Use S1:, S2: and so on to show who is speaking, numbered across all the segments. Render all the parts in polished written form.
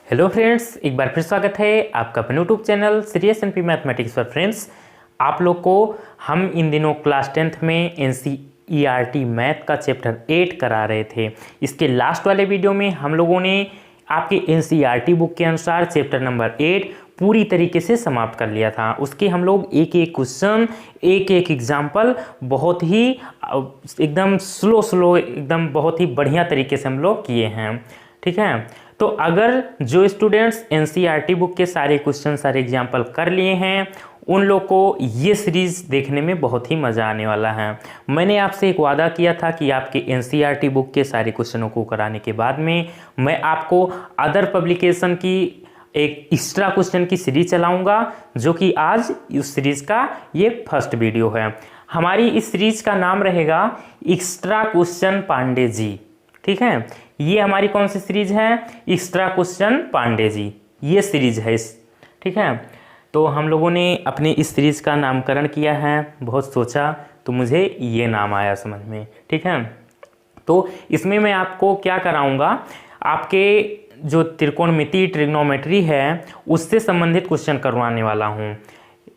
S1: Hello friends, एक बार फिर स्वागत है आपका अपने YouTube channel serious NP mathematics पर। फ्रेंड्स, आप लोग को हम इन दिनों क्लास 10th में एनसीईआरटी मैथ का चैप्टर 8 करा रहे थे। इसके लास्ट वाले वीडियो में हम लोगों ने आपके एनसीईआरटी बुक के अनुसार चैप्टर नंबर 8 पूरी तरीके से समाप्त कर लिया था। उसके हम लोग एक एक क्वेश्चन, एक एक एग्जाम्पल बहुत ही एकदम स्लो एकदम बहुत ही बढ़िया तरीके से हम लोग किए हैं। ठीक है, तो अगर जो स्टूडेंट्स एनसीईआरटी बुक के सारे क्वेश्चन, सारे एग्जाम्पल कर लिए हैं, उन लोग को ये सीरीज देखने में बहुत ही मज़ा आने वाला है। मैंने आपसे एक वादा किया था कि आपके एनसीईआरटी बुक के सारे क्वेश्चनों को कराने के बाद में मैं आपको अदर पब्लिकेशन की एक एक्स्ट्रा क्वेश्चन की सीरीज चलाऊंगा, जो कि आज इस सीरीज का ये फर्स्ट वीडियो है। हमारी इस सीरीज का नाम रहेगा एक्स्ट्रा क्वेश्चन पांडे जी। ठीक है, ये हमारी कौन सी सीरीज है? एक्स्ट्रा क्वेश्चन पांडे जी, ये सीरीज है इस। ठीक है, तो हम लोगों ने अपने इस सीरीज का नामकरण किया है, बहुत सोचा तो मुझे ये नाम आया समझ में। ठीक है, तो इसमें मैं आपको क्या कराऊंगा, आपके जो त्रिकोणमिति ट्रिग्नोमेट्री है उससे संबंधित क्वेश्चन करवाने वाला हूँ।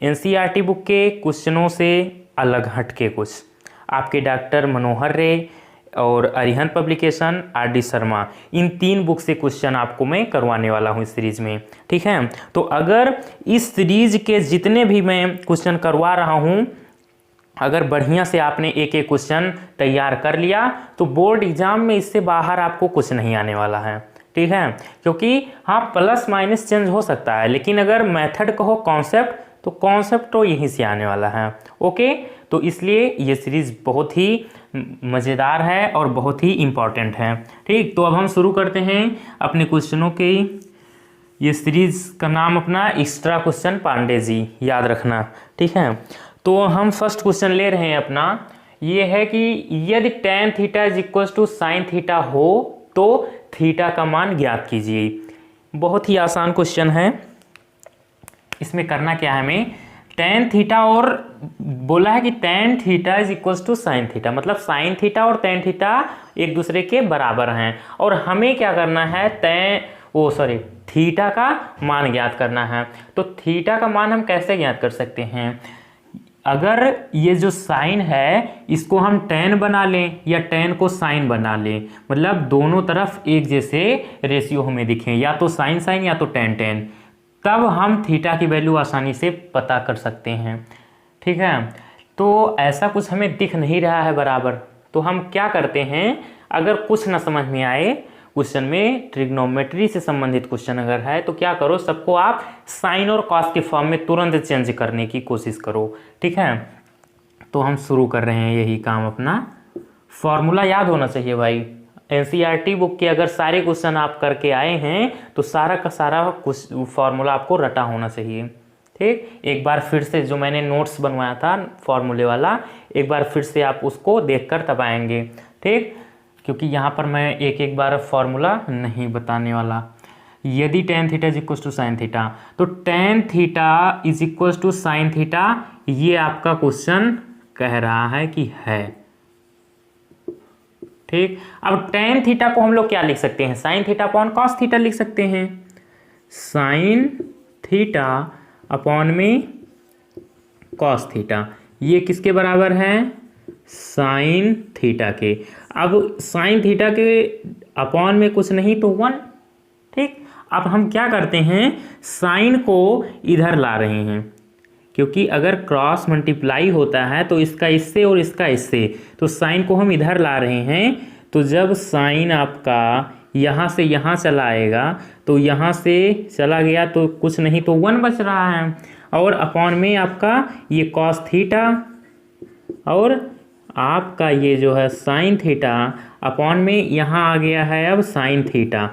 S1: एनसीईआरटी बुक के क्वेश्चनों से अलग हटके कुछ आपके डॉक्टर मनोहर रे और अरिहंत पब्लिकेशन, आर.डी. शर्मा, इन 3 बुक से क्वेश्चन आपको मैं करवाने वाला हूँ इस सीरीज में। ठीक है, तो अगर इस सीरीज के जितने भी मैं क्वेश्चन करवा रहा हूँ, अगर बढ़िया से आपने एक एक क्वेश्चन तैयार कर लिया तो बोर्ड एग्जाम में इससे बाहर आपको कुछ नहीं आने वाला है। ठीक है, क्योंकि हाँ प्लस माइनस चेंज हो सकता है, लेकिन अगर मेथड कहो कॉन्सेप्ट, तो कॉन्सेप्ट तो यहीं से आने वाला है। ओके, तो इसलिए ये सीरीज बहुत ही मज़ेदार है और बहुत ही इम्पॉर्टेंट है। ठीक, तो अब हम शुरू करते हैं अपने क्वेश्चनों के। ये सीरीज का नाम अपना एक्स्ट्रा क्वेश्चन पांडे जी, याद रखना। ठीक है, तो हम फर्स्ट क्वेश्चन ले रहे हैं अपना, ये है कि यदि tan theta is equal to sine theta हो तो थीटा का मान ज्ञात कीजिए। बहुत ही आसान क्वेश्चन है। इसमें करना क्या है, हमें tan थीटा और बोला है कि tan theta is equal to sine theta, मतलब साइन थीटा और tan थीटा एक दूसरे के बराबर हैं, और हमें क्या करना है, थीटा का मान ज्ञात करना है। तो थीटा का मान हम कैसे ज्ञात कर सकते हैं? अगर ये जो साइन है इसको हम tan बना लें या tan को साइन बना लें, मतलब दोनों तरफ एक जैसे रेशियो हमें दिखें, या तो साइन साइन या तो tan, तब हम थीटा की वैल्यू आसानी से पता कर सकते हैं। ठीक है, तो ऐसा कुछ हमें दिख नहीं रहा है बराबर, तो हम क्या करते हैं, अगर कुछ ना समझ में आए क्वेश्चन में, ट्रिग्नोमेट्री से संबंधित क्वेश्चन अगर है, तो क्या करो, सबको आप साइन और कॉस के फॉर्म में तुरंत चेंज करने की कोशिश करो। ठीक है, तो हम शुरू कर रहे हैं यही काम अपना। फॉर्मूला याद होना चाहिए भाई। एनसीईआरटी बुक के अगर सारे क्वेश्चन आप करके आए हैं तो सारा का सारा फॉर्मूला आपको रटा होना चाहिए। ठीक, एक बार फिर से जो मैंने नोट्स बनवाया था फॉर्मूले वाला, एक बार फिर से आप उसको देखकर तब आएंगे। ठीक, क्योंकि यहाँ पर मैं एक एक बार फॉर्मूला नहीं बताने वाला। यदि tan theta is equal to sine theta, तो tan theta is equal to sine theta, ये आपका क्वेश्चन कह रहा है कि है। ठीक, अब tan थीटा को हम लोग क्या लिख सकते हैं, sine theta upon cos theta लिख सकते हैं। साइन थीटा अपॉन में कॉस थीटा, ये किसके बराबर है, साइन थीटा के। अब साइन थीटा के अपॉन में कुछ नहीं तो 1। ठीक, अब हम क्या करते हैं, साइन को इधर ला रहे हैं, क्योंकि अगर क्रॉस मल्टीप्लाई होता है तो इसका इससे और इसका इससे, तो साइन को हम इधर ला रहे हैं। तो जब साइन आपका यहाँ से यहाँ चला आएगा, तो यहाँ से चला गया तो कुछ नहीं तो 1 बच रहा है, और अपॉन में आपका ये कॉस थीटा, और आपका ये जो है साइन थीटा, अपॉन में यहाँ आ गया है अब साइन थीटा।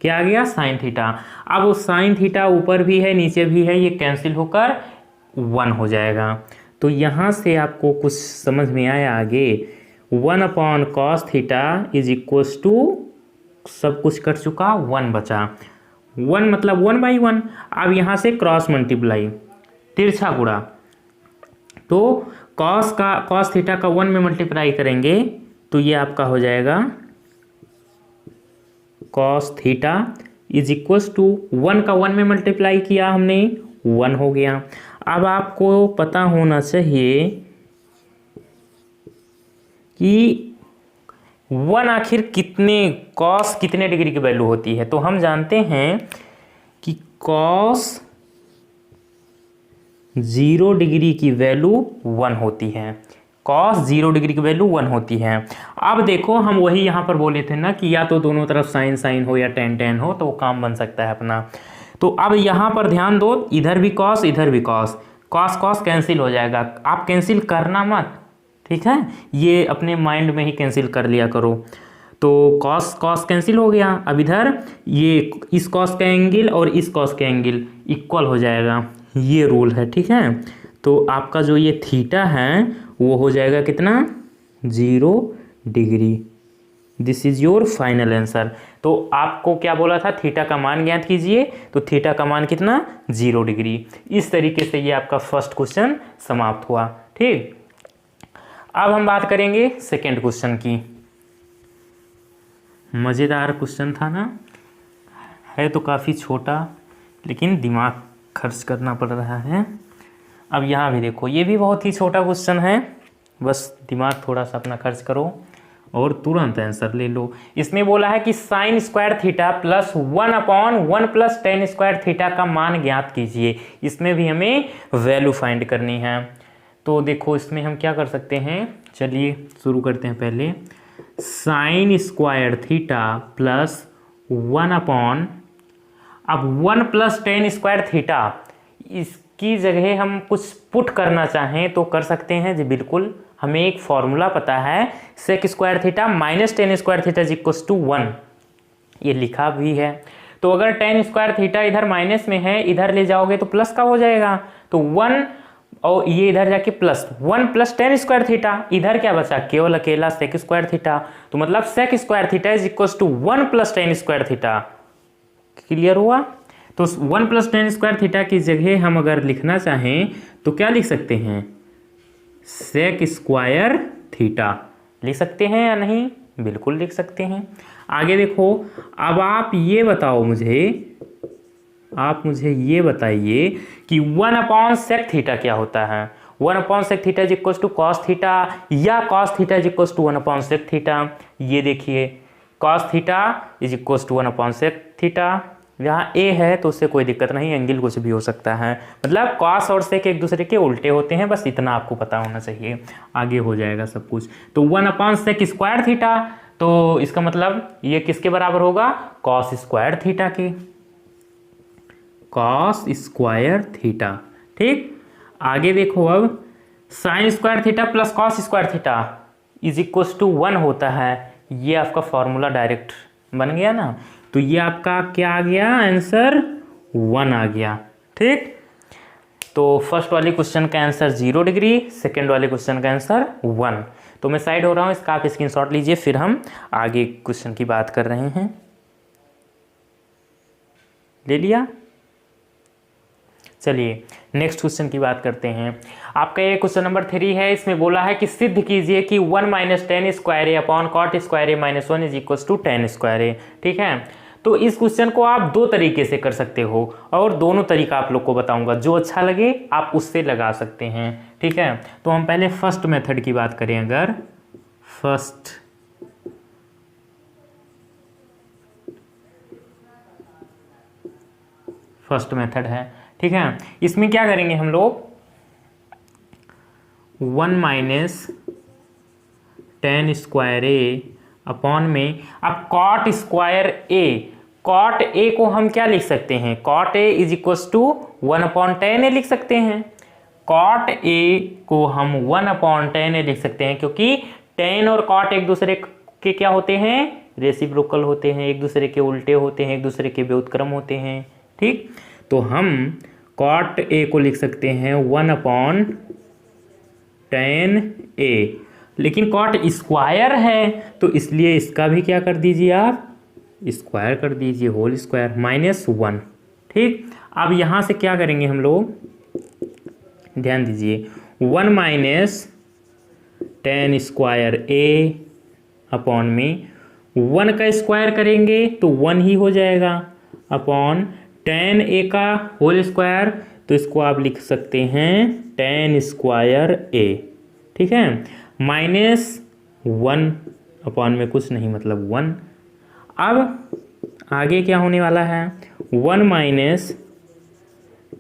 S1: क्या आ गया, साइन थीटा। अब वो साइन थीटा ऊपर भी है नीचे भी है, ये कैंसिल होकर 1 हो जाएगा। तो यहाँ से आपको कुछ समझ में आया आगे, 1 upon cos theta is equal to, सब कुछ कट चुका, 1 बचा। 1 मतलब 1/1। अब यहाँ से क्रॉस मल्टीप्लाई, तिरछा गुणा, तो कॉस थीटा का 1 में मल्टीप्लाई करेंगे तो ये आपका हो जाएगा cos theta is equals to 1 का 1 में मल्टीप्लाई किया हमने 1 हो गया। अब आपको पता होना चाहिए कि 1 आखिर कितने कॉस कितने डिग्री की वैल्यू होती है। तो हम जानते हैं कि कॉस 0 डिग्री की वैल्यू 1 होती है। कॉस 0 डिग्री की वैल्यू 1 होती है। अब देखो हम वही यहाँ पर बोले थे ना कि या तो दोनों तरफ साइन साइन हो या टेन टेन हो तो वो काम बन सकता है अपना। तो अब यहाँ पर ध्यान दो, इधर भी कॉस इधर भी कॉस, कॉस कॉस कैंसिल हो जाएगा। आप कैंसिल करना मत, ठीक है, ये अपने माइंड में ही कैंसिल कर लिया करो। तो कॉस कॉस कैंसिल हो गया। अब इधर ये इस कॉस का एंगल और इस कॉस का एंगल इक्वल हो जाएगा, ये रूल है, ठीक है। तो आपका जो ये थीटा है वो हो जाएगा कितना, 0 degree. This is your final answer. तो आपको क्या बोला था, थीटा का मान ज्ञात कीजिए, तो थीटा का मान कितना, 0 डिग्री। इस तरीके से ये आपका फर्स्ट क्वेश्चन समाप्त हुआ, ठीक। अब हम बात करेंगे सेकेंड क्वेश्चन की। मज़ेदार क्वेश्चन था ना, है तो काफ़ी छोटा लेकिन दिमाग खर्च करना पड़ रहा है। अब यहाँ भी देखो, ये भी बहुत ही छोटा क्वेश्चन है, बस दिमाग थोड़ा सा अपना खर्च करो और तुरंत आंसर ले लो। इसमें बोला है कि sign square theta plus 1/1 plus tan square theta का मान ज्ञात कीजिए। इसमें भी हमें वैल्यू फाइंड करनी है। तो देखो इसमें हम क्या कर सकते हैं, चलिए शुरू करते हैं। पहले साइन स्क्वायर थीटा प्लस 1/, अब 1 प्लस टेन स्क्वायर थीटा, इसकी जगह हम कुछ पुट करना चाहें तो कर सकते हैं जी, बिल्कुल। हमें एक फॉर्मूला पता है, sec square theta minus tan square theta is equals to 1, ये लिखा भी है। तो अगर टेन स्क्वायर थीटा इधर माइनस में है, इधर ले जाओगे तो प्लस का हो जाएगा, तो 1 और ये इधर जाके plus 1 plus tan square theta, इधर क्या बचा, केवल अकेला सेक स्क्वायर थीटा। तो मतलब sec square theta is equals to 1 plus tan square theta. Clear हुआ। तो 1 प्लस टेन स्क्वायर थीटा की जगह हम अगर लिखना चाहें तो क्या लिख सकते हैं, सेक स्क्वायर थीटा लिख सकते हैं या नहीं, बिल्कुल लिख सकते हैं। आगे देखो, अब आप ये बताओ मुझे, आप मुझे ये बताइए कि 1/sec थीटा क्या होता है। 1/sec theta is equals to cos theta या cos theta is equals to 1/sec theta. ये देखिए cos theta is equals to 1/sec theta, यहाँ ए है तो उससे कोई दिक्कत नहीं, एंगल कुछ भी हो सकता है, मतलब कॉस और सेक एक दूसरे के उल्टे होते हैं, बस इतना आपको पता होना चाहिए, आगे हो जाएगा सब कुछ। तो 1/sec स्क्वायर थीटा, तो इसका मतलब ये किसके बराबर होगा, कॉस स्क्वायर थीटा के, कॉस स्क्वायर थीटा, ठीक। आगे देखो, अब sine square theta plus cos square theta is equals to 1 होता है। ये आपका फॉर्मूला डायरेक्ट बन गया ना, तो ये आपका क्या आ गया, आंसर 1 आ गया, ठीक। तो फर्स्ट वाले क्वेश्चन का आंसर 0 डिग्री, सेकेंड वाले क्वेश्चन का आंसर 1। तो मैं साइड हो रहा हूँ, इसका आप स्क्रीनशॉट लीजिए, फिर हम आगे क्वेश्चन की बात कर रहे हैं। ले लिया, चलिए नेक्स्ट क्वेश्चन की बात करते हैं। आपका ये क्वेश्चन नंबर 3 है। इसमें बोला है कि सिद्ध कीजिए कि 1 minus tan square A upon cot square A minus 1 is equals to tan square A, ठीक है। तो इस क्वेश्चन को आप दो तरीके से कर सकते हो और दोनों तरीका आप लोग को बताऊंगा, जो अच्छा लगे आप उससे लगा सकते हैं, ठीक है। तो हम पहले फर्स्ट मेथड की बात करें, अगर फर्स्ट मेथड है, ठीक है। इसमें क्या करेंगे हम लोग, 1 minus tan square A upon में, अब cot square A, cot A को हम क्या लिख सकते हैं, cot A is equals to 1/10 A लिख सकते हैं। कॉट ए को हम 1/10 ए लिख सकते हैं, क्योंकि टेन और कॉट एक दूसरे के क्या होते हैं, रेसिप्रोकल होते हैं, एक दूसरे के उल्टे होते हैं, एक दूसरे के व्युत्क्रम होते हैं, ठीक। तो हम कॉट ए को लिख सकते हैं 1/10 ए, लेकिन कॉट स्क्वायर है तो इसलिए इसका भी क्या कर दीजिए, आप स्क्वायर कर दीजिए, होल स्क्वायर -1, ठीक। अब यहाँ से क्या करेंगे हम लोग, ध्यान दीजिए, 1 minus tan square A upon में 1 का स्क्वायर करेंगे तो 1 ही हो जाएगा, अपॉन टेन ए का होल स्क्वायर, तो इसको आप लिख सकते हैं टेन स्क्वायर ए, ठीक है, माइनस 1 अपॉन में कुछ नहीं मतलब 1। अब आगे क्या होने वाला है, 1 minus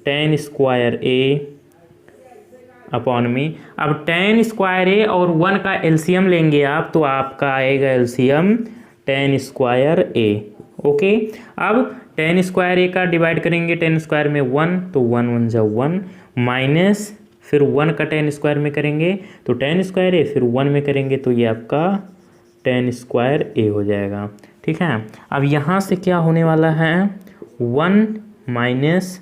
S1: tan square A upon में, अब टेन स्क्वायर ए और 1 का एलसीएम लेंगे आप, तो आपका आएगा एलसीएम टेन स्क्वायर ए। ओके, अब टेन स्क्वायर ए का डिवाइड करेंगे, टेन स्क्वायर में 1, तो 1 1 जा 1, माइनस फिर 1 का टेन स्क्वायर में करेंगे तो टेन स्क्वायर ए, फिर 1 में करेंगे तो ये आपका टेन स्क्वायर ए हो जाएगा, ठीक है। अब यहाँ से क्या होने वाला है, 1 माइनस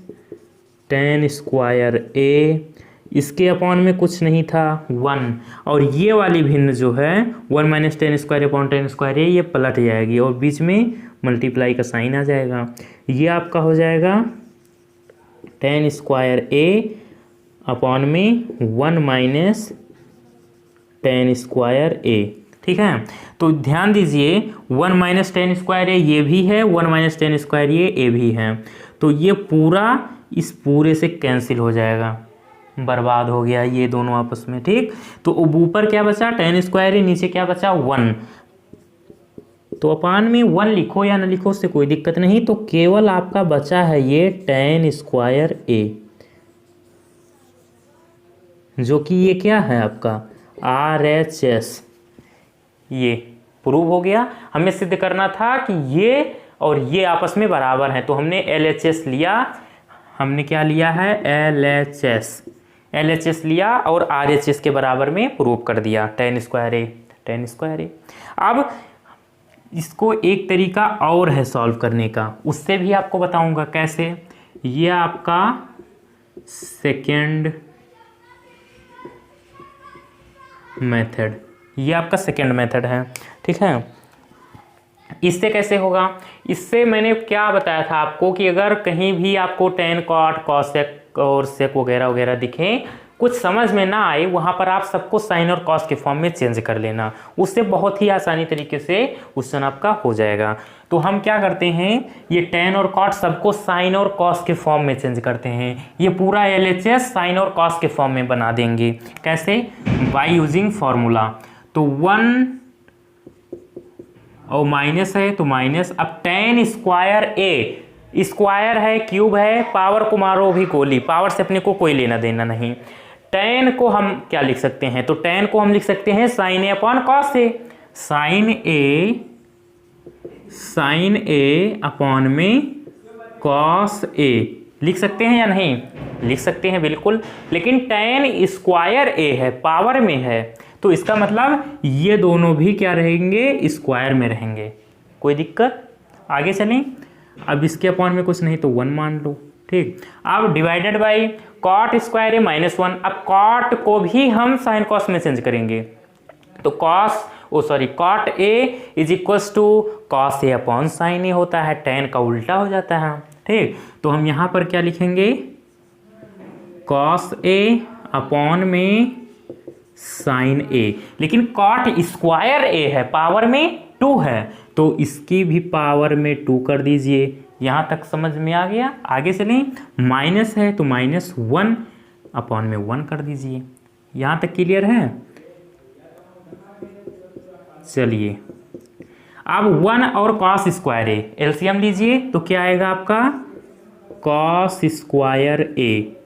S1: टेन स्क्वायर ए, इसके अपॉन में कुछ नहीं था 1, और ये वाली भिन्न जो है 1 minus tan square upon tan square A, ये पलट जाएगी और बीच में मल्टीप्लाई का साइन आ जाएगा। ये आपका हो जाएगा टेन स्क्वायर ए अपॉन में 1 माइनस टेन स्क्वायर ए, ठीक है। तो ध्यान दीजिए 1 माइनस टेन स्क्वायर ए ये भी है, 1 माइनस टेन स्क्वायर ए भी है, तो ये पूरा इस पूरे से कैंसिल हो जाएगा, बर्बाद हो गया ये दोनों आपस में, ठीक। तो ऊपर क्या बचा टेन स्क्वायर ए, नीचे क्या बचा 1, तो अपान में 1 लिखो या ना लिखो उससे कोई दिक्कत नहीं, तो केवल आपका बचा है ये टेन स्क्वायर ए, जो कि ये क्या है आपका RHS। ये प्रूव हो गया। हमें सिद्ध करना था कि ये और ये आपस में बराबर हैं, तो हमने LHS लिया, हमने क्या लिया है LHS लिया और RHS के बराबर में प्रूव कर दिया, टेन स्क्वायर ए। अब इसको एक तरीका और है सॉल्व करने का, उससे भी आपको बताऊंगा कैसे। ये आपका सेकेंड मेथड, ये आपका सेकेंड मेथड है, ठीक है। इससे कैसे होगा, इससे मैंने क्या बताया था आपको कि अगर कहीं भी आपको टेन कॉट कॉसेक और सेक वगैरह वगैरह दिखे, कुछ समझ में ना आए, वहाँ पर आप सबको साइन और कॉस के फॉर्म में चेंज कर लेना, उससे बहुत ही आसानी तरीके से क्वेश्चन आपका हो जाएगा। तो हम क्या करते हैं, ये टेन और कॉट सबको साइन और कॉस के फॉर्म में चेंज करते हैं, ये पूरा LHS साइन और कॉस के फॉर्म में बना देंगे। कैसे, बाय यूजिंग फॉर्मूला। तो 1 और माइनस है तो माइनस, अब टेन स्क्वायर ए, स्क्वायर है क्यूब है, पावर को मारो भी गोली, पावर से अपने को कोई लेना देना नहीं। टेन को हम क्या लिख सकते हैं, तो टेन को हम लिख सकते हैं sign A upon cos A, sign A upon में कॉस ए लिख सकते हैं या नहीं, लिख सकते हैं बिल्कुल। लेकिन टेन स्क्वायर ए है, पावर में है, तो इसका मतलब ये दोनों भी क्या रहेंगे, स्क्वायर में रहेंगे। कोई दिक्कत, आगे चलें। अब इसके अपॉन में कुछ नहीं तो 1 मान लो, ठीक। अब divided by cot square A minus 1, अब कॉट को भी हम साइन कॉस में चेंज करेंगे, तो cot A is equals to cos A upon sine A होता है, टेन का उल्टा हो जाता है, ठीक। तो हम यहाँ पर क्या लिखेंगे, कॉस ए अपॉन में साइन ए, लेकिन कॉट स्क्वायर ए है, पावर में 2 है, तो इसकी भी पावर में 2 कर दीजिए। यहाँ तक समझ में आ गया, आगे चलें। माइनस है तो माइनस 1 अपॉन में 1 कर दीजिए। यहाँ तक क्लियर है। चलिए अब 1 और कॉस स्क्वायर ए एलसीएम लीजिए, तो क्या आएगा आपका कॉस स्क्वायर ए,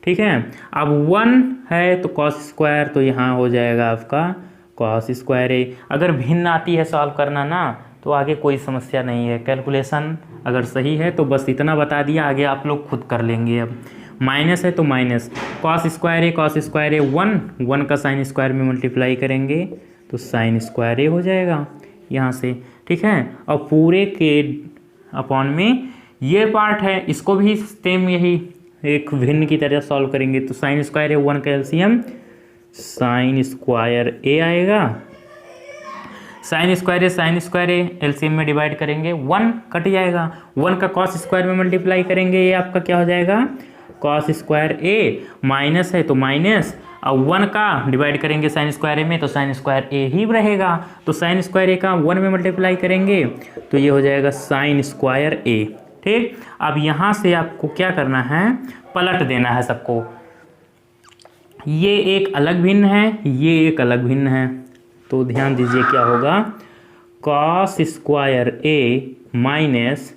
S1: ठीक है। अब 1 है तो कॉस स्क्वायर, तो यहाँ हो जाएगा आपका कॉस स्क्वायर ए। अगर भिन्न आती है सॉल्व करना ना, तो आगे कोई समस्या नहीं है, कैलकुलेशन अगर सही है तो बस इतना बता दिया, आगे आप लोग खुद कर लेंगे। अब माइनस है तो माइनस कॉस स्क्वायर ए 1 का साइन स्क्वायर में मल्टीप्लाई करेंगे तो साइन स्क्वायर ए हो जाएगा यहाँ से, ठीक है। और पूरे के अपॉन में ये पार्ट है, इसको भी सेम यही एक भिन्न की तरह सॉल्व करेंगे, तो साइन स्क्वायर ए 1 का एलसीएम साइन स्क्वायर ए आएगा, साइन स्क्वायर ए एलसीएम में डिवाइड करेंगे 1 कट जाएगा, 1 का कॉस स्क्वायर में मल्टीप्लाई करेंगे, ये आपका क्या हो जाएगा कॉस स्क्वायर ए, माइनस है तो माइनस, और 1 का डिवाइड करेंगे साइन स्क्वायर ए में तो साइन स्क्वायर ए ही रहेगा, तो साइन स्क्वायर ए का 1 में मल्टीप्लाई करेंगे तो ये हो जाएगा साइन स्क्वायर ए, ठीक, अब यहाँ से आपको क्या करना है, पलट देना है सबको। ये एक अलग भिन्न है, ये एक अलग भिन्न है, तो ध्यान दीजिए क्या होगा, cos square A minus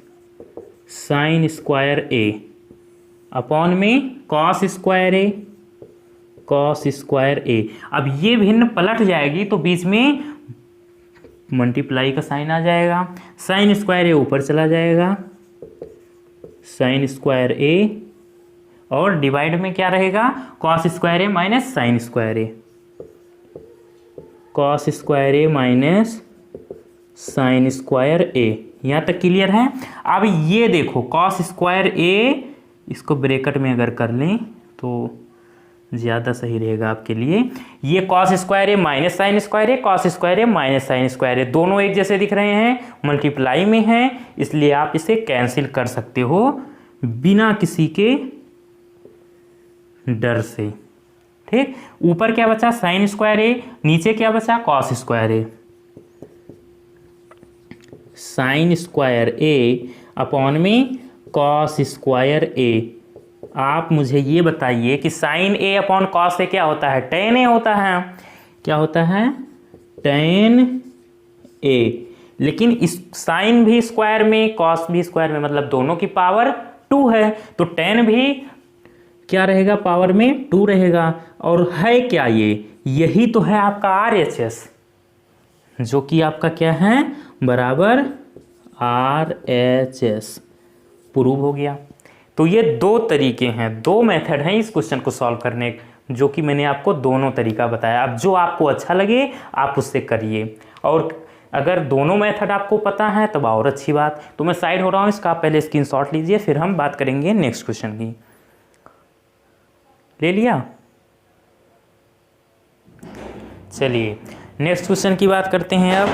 S1: sine square A upon में कॉस स्क्वायर ए, कॉस स्क्वायर ए। अब ये भिन्न पलट जाएगी तो बीच में मल्टीप्लाई का साइन आ जाएगा, साइन स्क्वायर ए ऊपर चला जाएगा, साइन स्क्वायर ए, और डिवाइड में क्या रहेगा, cos square A minus sine square A, cos square A minus sine square ए। यहाँ तक क्लियर है। अब ये देखो कॉस स्क्वायर ए, इसको ब्रैकेट में अगर कर लें तो ज़्यादा सही रहेगा आपके लिए। ये cos square A minus sine square A, cos square A minus sine square ए, दोनों एक जैसे दिख रहे हैं, मल्टीप्लाई में हैं, इसलिए आप इसे कैंसिल कर सकते हो बिना किसी के डर से। ठीक, ऊपर क्या बचा, साइन स्क्वायर ए, नीचे क्या बचा, cos square A, sine square A upon में कॉस स्क्वायर ए। आप मुझे ये बताइए कि sign A upon cos A क्या होता है, टेन ए होता है। क्या होता है, टेन ए। लेकिन इस साइन भी स्क्वायर में कॉस भी स्क्वायर में, मतलब दोनों की पावर 2 है, तो टेन भी क्या रहेगा, पावर में 2 रहेगा। और है क्या, ये यही तो है आपका RHS, जो कि आपका क्या है, बराबर RHS। प्रूव हो गया। तो ये दो तरीके हैं, दो मेथड हैं इस क्वेश्चन को सॉल्व करने, जो कि मैंने आपको दोनों तरीका बताया। अब जो आपको अच्छा लगे आप उससे करिए, और अगर दोनों मेथड आपको पता है तब और अच्छी बात। तो मैं साइड हो रहा हूँ, इसका आप पहले स्क्रीनशॉट लीजिए, फिर हम बात करेंगे नेक्स्ट क्वेश्चन की। ले लिया, चलिए नेक्स्ट क्वेश्चन की बात करते हैं। अब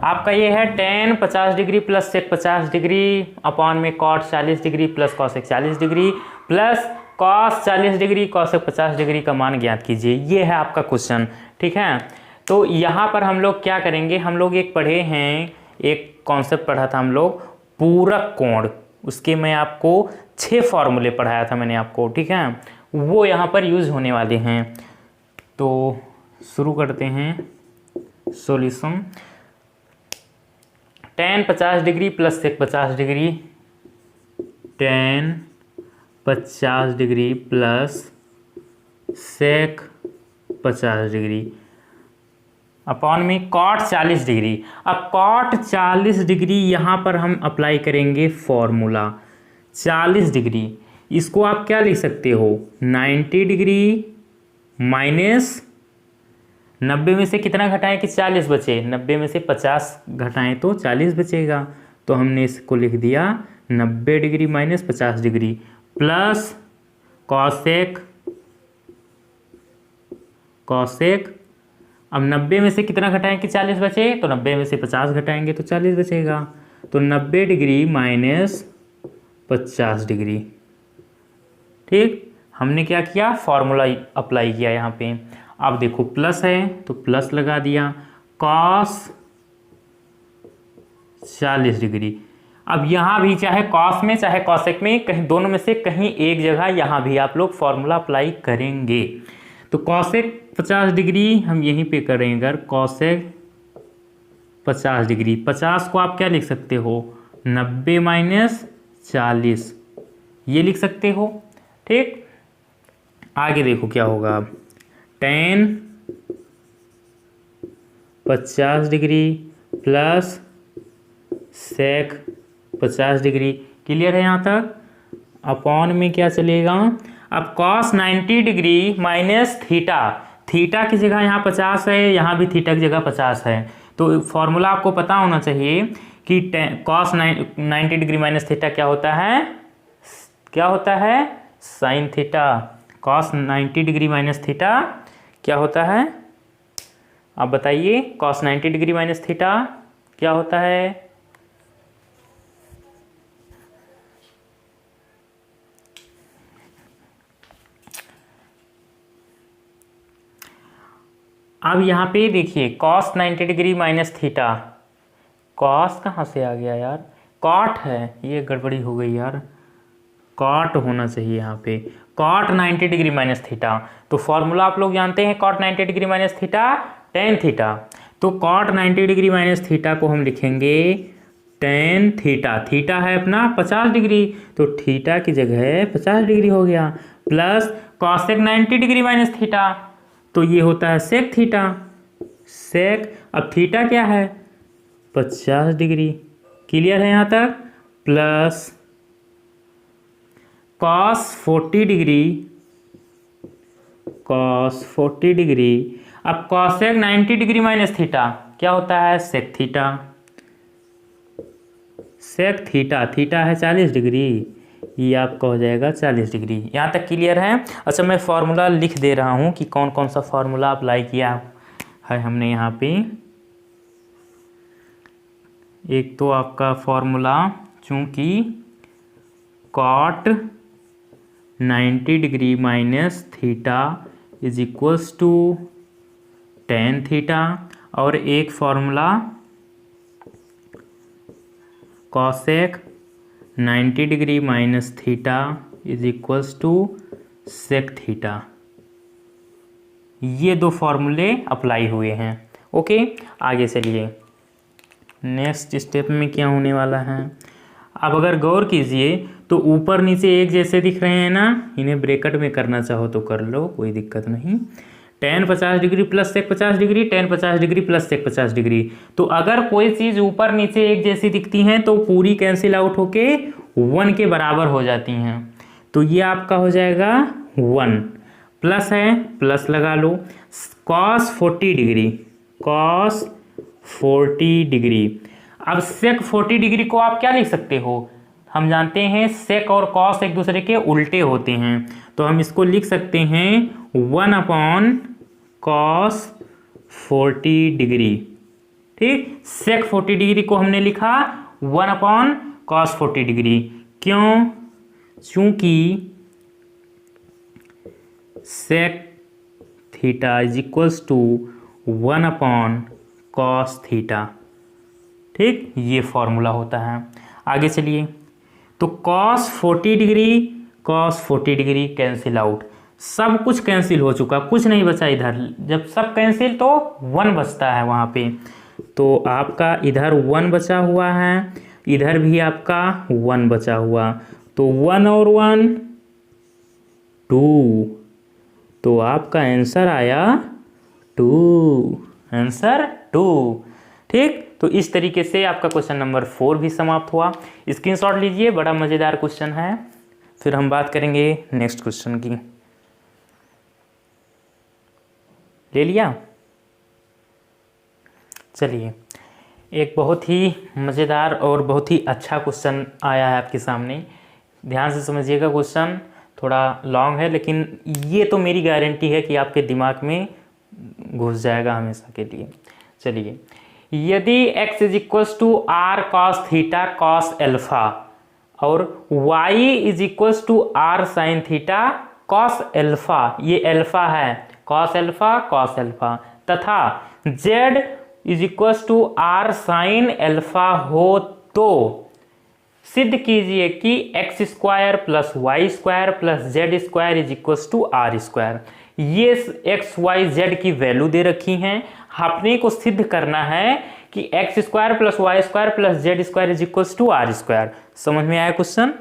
S1: आपका ये है tan 50 degree plus sec 50 degree upon में cot 40 degree plus cosec 40 degree plus cos 40 degree cosec 50 degree का मान ज्ञात कीजिए। ये है आपका क्वेश्चन, ठीक है। तो यहाँ पर हम लोग क्या करेंगे, हम लोग एक पढ़े हैं, एक कॉन्सेप्ट पढ़ा था हम लोग, पूरक कोण। उसके मैं आपको 6 फॉर्मूले पढ़ाया था मैंने आपको, ठीक है, वो यहाँ पर यूज़ होने वाले हैं। तो शुरू करते हैं solution. Tan 50 degree plus sec 50 degree, tan 50 degree plus sec 50 degree upon में कॉट 40 डिग्री। अब कॉट 40 डिग्री यहाँ पर हम अप्लाई करेंगे फॉर्मूला 40 डिग्री। इसको आप क्या लिख सकते हो, 90 डिग्री माइनस 90 में से कितना घटाएं कि 40 बचे, 90 में से 50 घटाएं तो 40 बचेगा। तो हमने इसको लिख दिया 90 degree minus 50 degree plus cosec, अब 90 में से कितना घटाएं कि 40 बचे, तो 90 में से 50 घटाएंगे तो 40 बचेगा। तो 90 डिग्री माइनस 50 डिग्री। ठीक, हमने क्या किया, फॉर्मूला अप्लाई किया यहाँ पे। अब देखो प्लस है तो प्लस लगा दिया, कॉस 40 डिग्री। अब यहाँ भी चाहे कॉस में चाहे कॉसेक में, कहीं दोनों में से कहीं एक जगह यहाँ भी आप लोग फॉर्मूला अप्लाई करेंगे। तो कॉसेक 50 डिग्री हम यहीं पे करेंगे, अगर कॉसेक 50 डिग्री, 50 को आप क्या लिख सकते हो, 90 माइनस 40 ये लिख सकते हो। ठीक, आगे देखो क्या होगा, tan 50 degree plus sec 50 degree. Clear है यहाँ तक। अपॉन में क्या चलेगा, अब cos 90 degree minus theta, theta की जगह यहाँ 50 है, यहाँ भी थीटा की जगह 50 है। तो फॉर्मूला आपको पता होना चाहिए कि कॉस 90 डिग्री माइनस थीटा क्या होता है, क्या होता है, sign theta. Cos 90 degree minus theta क्या होता है, आप बताइए, कॉस 90 डिग्री माइनस थीटा क्या होता है। अब यहाँ पे देखिए cos 90 degree minus theta, cos कहाँ से आ गया यार, कॉट है, ये गड़बड़ी हो गई यार, कॉट होना चाहिए यहाँ पे, कॉट 90 डिग्री माइनस थीटा। तो फॉर्मूला आप लोग जानते हैं cot 90 degree minus theta tan theta. तो कॉट 90 डिग्री माइनस थीटा को हम लिखेंगे टेन थीटा, थीटा है अपना 50 डिग्री, तो थीटा की जगह 50 डिग्री हो गया, plus cosec 90 degree minus theta, तो ये होता है सेक थीटा, सेक, अब थीटा क्या है 50 डिग्री, क्लियर है यहाँ तक, plus cos 40 degree, cos 40 degree, अब कॉसेक 90 डिग्री माइनस थीटा क्या होता है sec theta, sec theta, theta है 40 डिग्री, ये आपका हो जाएगा 40 डिग्री। यहाँ तक क्लियर है। अच्छा मैं फार्मूला लिख दे रहा हूँ कि कौन कौन सा फार्मूला अप्लाई किया है हमने यहाँ पे। एक तो आपका फार्मूला, चूँकि cot 90 degree minus theta is equals to tan theta, और एक formula cosec 90 degree minus theta is equals to sec theta. ये दो फार्मूले अप्लाई हुए हैं। ओके, आगे चलिए नेक्स्ट स्टेप में क्या होने वाला है। अब अगर गौर कीजिए तो ऊपर नीचे एक जैसे दिख रहे हैं ना, इन्हें ब्रैकेट में करना चाहो तो कर लो, कोई दिक्कत नहीं। Tan 50 degree plus sec 50 degree, tan 50 degree plus sec 50 degree. तो अगर कोई चीज़ ऊपर नीचे एक जैसी दिखती हैं तो पूरी कैंसिल आउट होके 1 के बराबर हो जाती हैं। तो ये आपका हो जाएगा 1, प्लस है प्लस लगा लो, कॉस 40 डिग्री, कॉस 40 डिग्री। अब सेक 40 डिग्री को आप क्या लिख सकते हो, हम जानते हैं सेक और कॉस एक दूसरे के उल्टे होते हैं, तो हम इसको लिख सकते हैं 1 अपॉन कॉस 40 डिग्री। ठीक, सेक 40 डिग्री को हमने लिखा 1 अपॉन कॉस 40 डिग्री। क्यों? चूंकि sec theta is equals to 1 upon cos theta. ठीक, ये फॉर्मूला होता है। आगे चलिए, तो cos 40 degree cos 40 degree cancel out, सब कुछ कैंसिल हो चुका, कुछ नहीं बचा इधर। जब सब कैंसिल तो 1 बचता है वहाँ पे, तो आपका इधर 1 बचा हुआ है, इधर भी आपका 1 बचा हुआ, तो 1 और 1 2, तो आपका आंसर आया 2, आंसर 2। ठीक, तो इस तरीके से आपका क्वेश्चन नंबर 4 भी समाप्त हुआ। स्क्रीनशॉट लीजिए, बड़ा मज़ेदार क्वेश्चन है। फिर हम बात करेंगे नेक्स्ट क्वेश्चन की। ले लिया? चलिए, एक बहुत ही मज़ेदार और बहुत ही अच्छा क्वेश्चन आया है आपके सामने। ध्यान से समझिएगा, क्वेश्चन थोड़ा लॉन्ग है, लेकिन ये तो मेरी गारंटी है कि आपके दिमाग में घुस जाएगा हमेशा के लिए। चलिए, यदि x is equals to R cos theta cos alpha और y is equals to R sine theta cos alpha, ये एल्फा है, कॉस एल्फा, तथा z is equals to R sine alpha हो, तो सिद्ध कीजिए कि X square plus Y square plus Z square is equals to R square. ये X Y Z की वैल्यू दे रखी हैं, अपने को सिद्ध करना है कि X square plus Y square plus Z square is equals to R square. समझ में आया क्वेश्चन?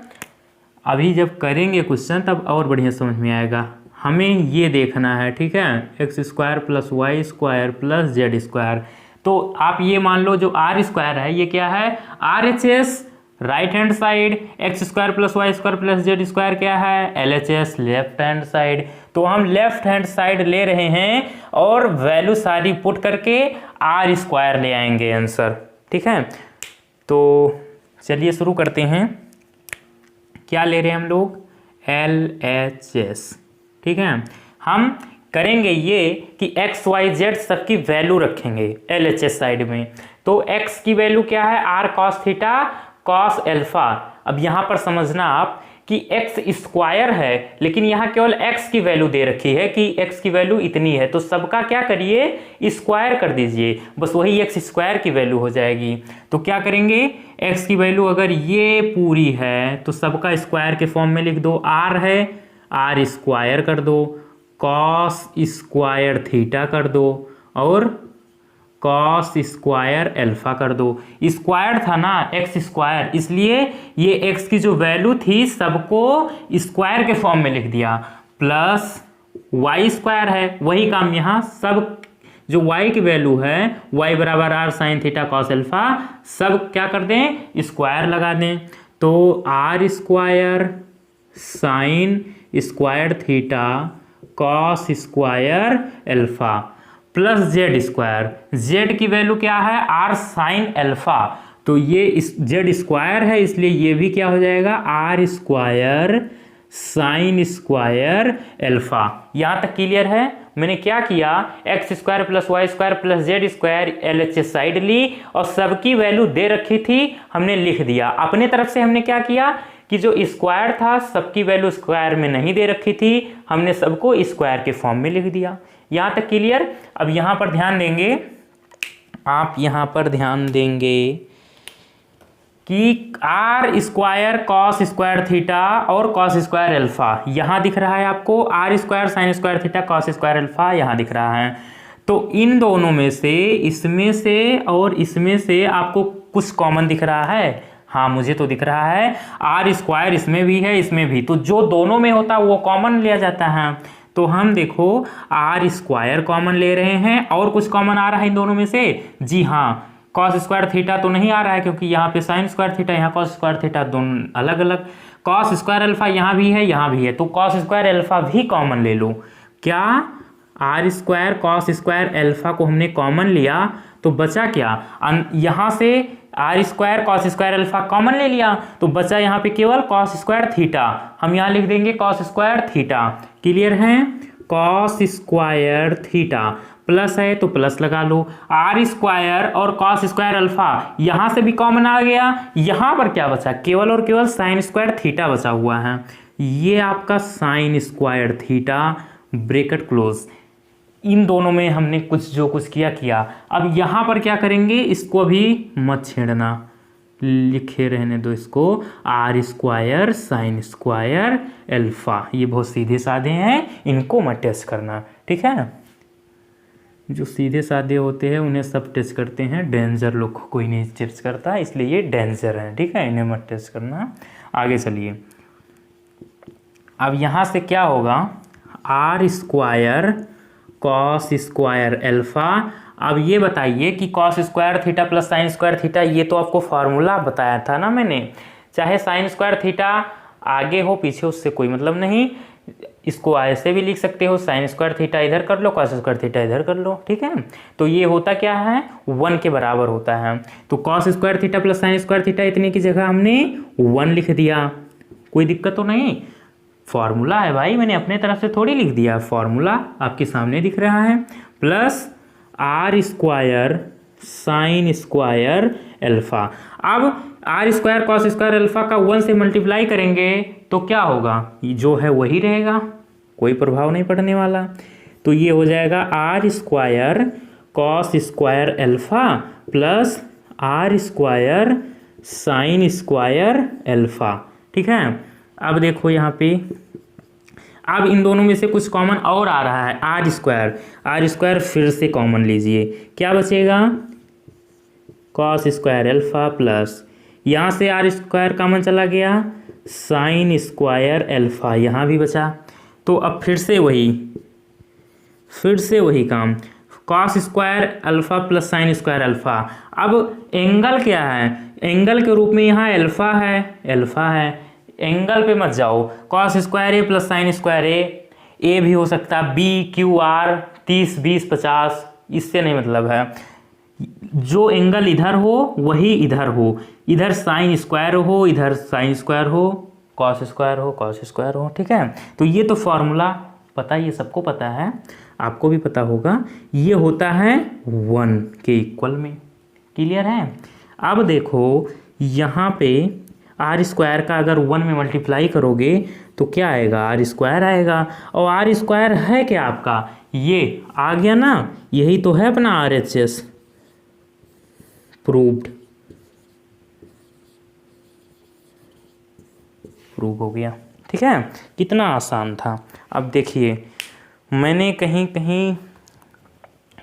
S1: अभी जब करेंगे क्वेश्चन तब और बढ़िया समझ में आएगा। हमें ये देखना है, ठीक है, X square plus Y square plus Z square. तो आप ये मान लो जो आर स्क्वायर है ये क्या है, R H S right hand side, X square plus Y square plus Z square क्या है, L H S left hand side. तो हम लेफ्ट हैंड साइड ले रहे हैं और वैल्यू सारी पुट करके आर स्क्वायर ले आएंगे आंसर। ठीक है, तो चलिए शुरू करते हैं। क्या ले रहे हैं हम लोग, एल एच एस। ठीक है, हम करेंगे ये कि एक्स वाई जेड सबकी वैल्यू रखेंगे एल एच एस साइड में। तो एक्स की वैल्यू क्या है, R cos theta cos alpha. अब यहाँ पर समझना आप कि एक्स स्क्वायर है, लेकिन यहाँ केवल एक्स की वैल्यू दे रखी है कि एक्स की वैल्यू इतनी है, तो सबका क्या करिए स्क्वायर कर दीजिए, बस वही एक्स स्क्वायर की वैल्यू हो जाएगी। तो क्या करेंगे, एक्स की वैल्यू अगर ये पूरी है तो सबका स्क्वायर के फॉर्म में लिख दो, आर है आर स्क्वायर कर दो, कॉस स्क्वायर थीटा कर दो और कॉस स्क्वायर अल्फा कर दो। स्क्वायर था ना एक्स स्क्वायर, इसलिए ये एक्स की जो वैल्यू थी सबको स्क्वायर के फॉर्म में लिख दिया, प्लस वाई स्क्वायर है, वही काम यहाँ सब जो y की वैल्यू है y बराबर R sine theta cos alpha, सब क्या कर दें स्क्वायर लगा दें। तो R square sine square theta cos square alpha plus Z square, Z की वैल्यू क्या है आर साइन अल्फा, तो ये जेड स्क्वायर है इसलिए ये भी क्या हो जाएगा R square sine square alpha. यहाँ तक क्लियर है। मैंने क्या किया, X square plus Y square plus Z square LHS side ली और सबकी वैल्यू दे रखी थी हमने लिख दिया। अपने तरफ से हमने क्या किया कि जो स्क्वायर था सबकी वैल्यू स्क्वायर में नहीं दे रखी थी, हमने सबको स्क्वायर के फॉर्म में लिख दिया। यहाँ तक क्लियर। अब यहाँ पर ध्यान देंगे, आप यहाँ पर ध्यान देंगे कि R square cos square theta और कॉस स्क्वायर अल्फा यहाँ दिख रहा है आपको, R square sine square theta cos square alpha यहाँ दिख रहा है। तो इन दोनों में से इसमें से और इसमें से आपको कुछ कॉमन दिख रहा है, हाँ मुझे तो दिख रहा है आर स्क्वायर इसमें भी है इसमें भी, तो जो दोनों में होता है वो कॉमन लिया जाता है। तो हम देखो आर स्क्वायर कॉमन ले रहे हैं और कुछ कॉमन आ रहा है इन दोनों में से, जी हाँ कॉस स्क्वायर थीटा तो नहीं आ रहा है क्योंकि यहाँ पे साइन स्क्वायर थीटा यहाँ कॉस स्क्वायर थीटा, दोनों अलग अलग। कॉस स्क्वायर अल्फा यहाँ भी है यहाँ भी है, तो कॉस स्क्वायर अल्फा भी कॉमन ले लो। क्या R square cos square alpha को हमने कॉमन लिया तो बचा क्या, यहाँ से R square cos square alpha common ले लिया तो बचा यहाँ पे केवल कॉस स्क्वायर थीटा, हम यहाँ लिख देंगे कॉस स्क्वायर थीटा। क्लियर है, कॉस स्क्वायर थीटा प्लस है तो प्लस लगा लो, आर स्क्वायर और कॉस स्क्वायर अल्फा यहाँ से भी कॉमन आ गया, यहाँ पर क्या बचा केवल और केवल साइन स्क्वायर थीटा बचा हुआ है, ये आपका sine square theta bracket close. इन दोनों में हमने कुछ जो कुछ किया। अब यहाँ पर क्या करेंगे, इसको अभी मत छेड़ना, लिखे रहने दो इसको, R square sine square alpha, ये बहुत सीधे साधे हैं, इनको मत टच करना, ठीक है। जो सीधे साधे होते हैं उन्हें सब टच करते हैं, डेंजर लोग को कोई नहीं टच करता, इसलिए ये डेंजर है, ठीक है, इन्हें मत टच करना। आगे चलिए, अब यहाँ से क्या होगा, R square cos square alpha. अब ये बताइए कि cos square theta plus sine square theta, ये तो आपको फार्मूला बताया था ना मैंने, चाहे साइन स्क्वायर थीटा आगे हो पीछे उससे कोई मतलब नहीं, इसको ऐसे भी लिख सकते हो, साइन स्क्वायर थीटा इधर कर लो कॉस स्क्वायर थीटा इधर कर लो, ठीक है। तो ये होता क्या है 1 के बराबर होता है, तो cos square theta plus sine square theta इतने की जगह हमने 1 लिख दिया, कोई दिक्कत तो नहीं, फॉर्मूला है भाई, मैंने अपने तरफ से थोड़ी लिख दिया, फॉर्मूला आपके सामने दिख रहा है, plus R square sine square alpha. अब R square cos square alpha का 1 से मल्टीप्लाई करेंगे तो क्या होगा, जो है वही रहेगा, कोई प्रभाव नहीं पड़ने वाला। तो ये हो जाएगा R square cos square alpha plus R square sine square alpha, ठीक है। अब देखो यहाँ पे, अब इन दोनों में से कुछ कॉमन और आ रहा है, आर स्क्वायर फिर से कॉमन लीजिए, क्या बचेगा कॉस स्क्वायर अल्फा प्लस, यहाँ से आर स्क्वायर कॉमन चला गया, साइन स्क्वायर अल्फा यहाँ भी बचा। तो अब फिर से वही काम, cos square alpha plus sine square alpha. अब एंगल क्या है, एंगल के रूप में यहाँ अल्फा है, एंगल पे मत जाओ, कॉस स्क्वायर ए प्लस साइन स्क्वायर ए भी हो सकता है, बी क्यू आर 30 20 50, इससे नहीं मतलब है, जो एंगल इधर हो वही इधर हो, इधर साइन स्क्वायर हो इधर साइन स्क्वायर हो, कॉस स्क्वायर हो कॉस स्क्वायर हो, ठीक है। तो ये तो फॉर्मूला पता, ये सबको पता है, आपको भी पता होगा, ये होता है 1 के इक्वल में। क्लियर है। अब देखो यहाँ पे आर स्क्वायर का अगर 1 में मल्टीप्लाई करोगे तो क्या आएगा, आर स्क्वायर आएगा। और आर स्क्वायर है क्या आपका, ये आ गया ना, यही तो है अपना RHS। प्रूव हो गया। ठीक है, कितना आसान था। अब देखिए मैंने कहीं कहीं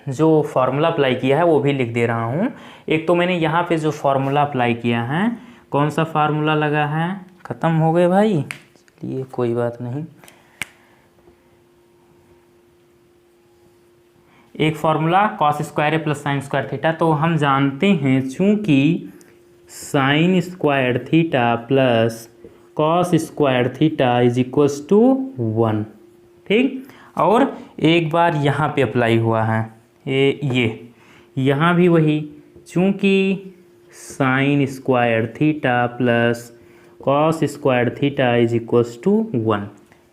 S1: जो फार्मूला अप्लाई किया है वो भी लिख दे रहा हूँ। एक तो मैंने यहाँ पे जो फार्मूला अप्लाई किया है, कौन सा फार्मूला लगा है, ख़त्म हो गए भाई, चलिए कोई बात नहीं। एक formula cos square plus sine square theta, तो हम जानते हैं चूंकि sine square theta plus cos square theta is equals to 1। ठीक, और एक बार यहाँ पे अप्लाई हुआ है ये यहाँ भी वही, चूंकि sine square theta plus cos square theta is equals to 1।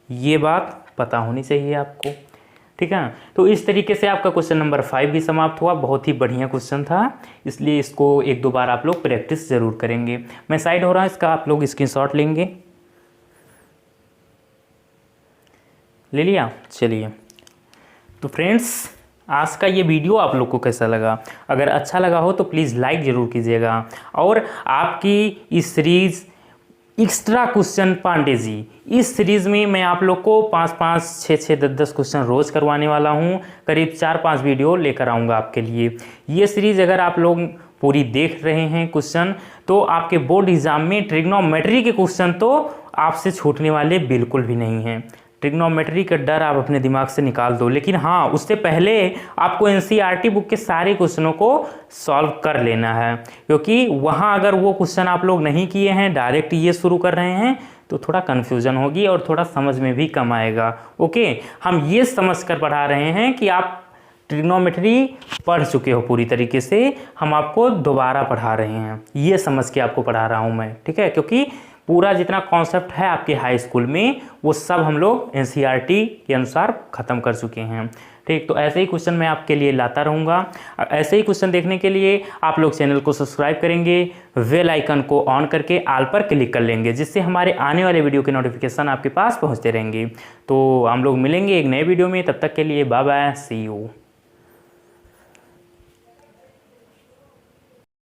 S1: ये बात पता होनी चाहिए आपको। ठीक है, तो इस तरीके से आपका क्वेश्चन नंबर 5 भी समाप्त हुआ। बहुत ही बढ़िया क्वेश्चन था, इसलिए इसको एक दो बार आप लोग प्रैक्टिस ज़रूर करेंगे। मैं साइड हो रहा हूँ, इसका आप लोग स्क्रीनशॉट लेंगे, ले लिया। चलिए तो फ्रेंड्स, आज का ये वीडियो आप लोग को कैसा लगा, अगर अच्छा लगा हो तो प्लीज़ लाइक ज़रूर कीजिएगा। और आपकी इस series extra question Pandey ji, इस सीरीज़ में मैं आप लोग को 5-5, 6-6, 10-10 क्वेश्चन रोज़ करवाने वाला हूँ। करीब 4-5 वीडियो लेकर आऊँगा आपके लिए। ये सीरीज़ अगर आप लोग पूरी देख रहे हैं क्वेश्चन, तो आपके बोर्ड एग्ज़ाम में ट्रिग्नोमेट्री के क्वेश्चन तो आपसे छूटने वाले बिल्कुल भी नहीं हैं। ट्रिग्नोमेट्री का डर आप अपने दिमाग से निकाल दो, लेकिन हाँ उससे पहले आपको एनसीईआरटी बुक के सारे क्वेश्चनों को सॉल्व कर लेना है, क्योंकि वहाँ अगर वो क्वेश्चन आप लोग नहीं किए हैं, डायरेक्ट ये शुरू कर रहे हैं, तो थोड़ा कन्फ्यूज़न होगी और थोड़ा समझ में भी कम आएगा। ओके, हम ये समझ कर पढ़ा रहे हैं कि आप ट्रिग्नोमेट्री पढ़ चुके हो पूरी तरीके से, हम आपको दोबारा पढ़ा रहे हैं, ये समझ के आपको पढ़ा रहा हूँ मैं। ठीक है, क्योंकि पूरा जितना कॉन्सेप्ट है आपके हाई स्कूल में वो सब हम लोग एनसीईआरटी के अनुसार ख़त्म कर चुके हैं। ठीक, तो ऐसे ही क्वेश्चन मैं आपके लिए लाता रहूँगा। ऐसे ही क्वेश्चन देखने के लिए आप लोग चैनल को सब्सक्राइब करेंगे, बेल आइकन को ऑन करके ऑल पर क्लिक कर लेंगे, जिससे हमारे आने वाले वीडियो के नोटिफिकेशन आपके पास पहुँचते रहेंगे। तो हम लोग मिलेंगे एक नए वीडियो में, तब तक के लिए बाय बाय, सी यू।